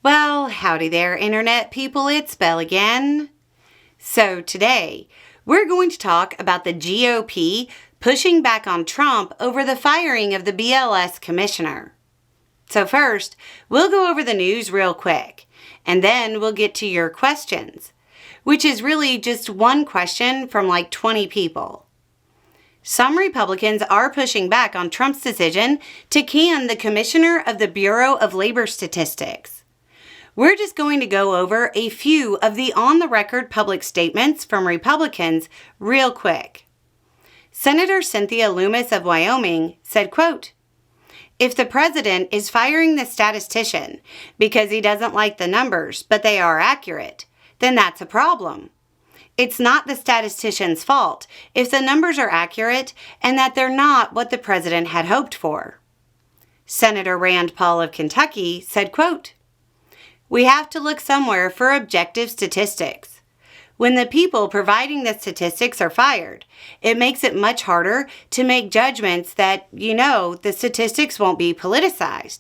Well, howdy there, Internet people. It's Belle again. So today, we're going to talk about the GOP pushing back on Trump over the firing of the BLS commissioner. So first, we'll go over the news real quick, and then we'll get to your questions, which is really just one question from like 20 people. Some Republicans are pushing back on Trump's decision to can the Commissioner of the Bureau of Labor Statistics. We're just going to go over a few of the on-the-record public statements from Republicans real quick. Senator Cynthia Lummis of Wyoming said, quote, "If the president is firing the statistician because he doesn't like the numbers, but they are accurate, then that's a problem. It's not the statistician's fault if the numbers are accurate and that they're not what the president had hoped for." Senator Rand Paul of Kentucky said, quote, "We have to look somewhere for objective statistics. When the people providing the statistics are fired, it makes it much harder to make judgments that, the statistics won't be politicized.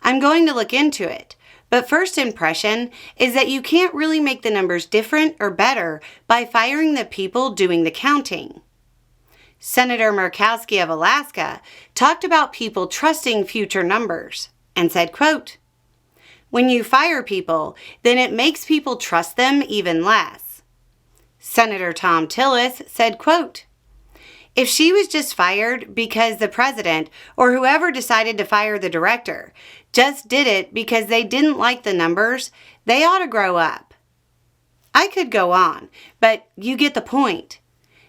I'm going to look into it. But first impression is that you can't really make the numbers different or better by firing the people doing the counting." Senator Murkowski of Alaska talked about people trusting future numbers and said, quote, "When you fire people, then it makes people trust them even less." Senator Tom Tillis said, quote, "If she was just fired because the president or whoever decided to fire the director just did it because they didn't like the numbers, they ought to grow up." I could go on, but you get the point.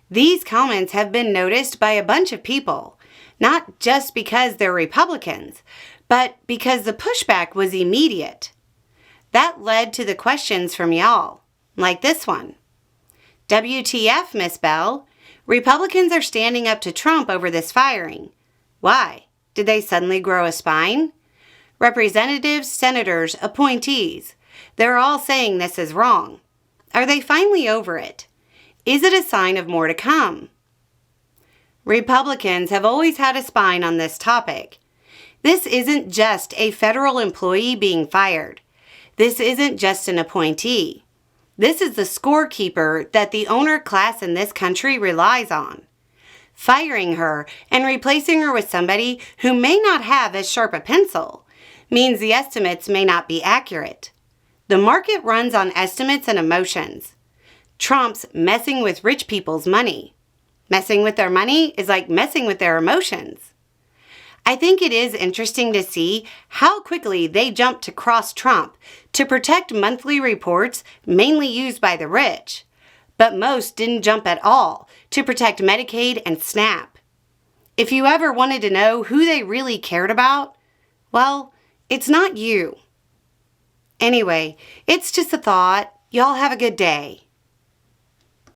These comments have been noticed by a bunch of people, not just because they're Republicans, but because the pushback was immediate. That led to the questions from y'all, like this one. WTF, Miss Bell? Republicans are standing up to Trump over this firing. Why? Did they suddenly grow a spine? Representatives, senators, appointees, they're all saying this is wrong. Are they finally over it? Is it a sign of more to come? Republicans have always had a spine on this topic. This isn't just a federal employee being fired. This isn't just an appointee. This is the scorekeeper that the owner class in this country relies on. Firing her and replacing her with somebody who may not have as sharp a pencil means the estimates may not be accurate. The market runs on estimates and emotions. Trump's messing with rich people's money. Messing with their money is like messing with their emotions. I think it is interesting to see how quickly they jumped to cross Trump to protect monthly reports mainly used by the rich, but most didn't jump at all to protect Medicaid and SNAP. If you ever wanted to know who they really cared about, well, it's not you. Anyway, it's just a thought. Y'all have a good day.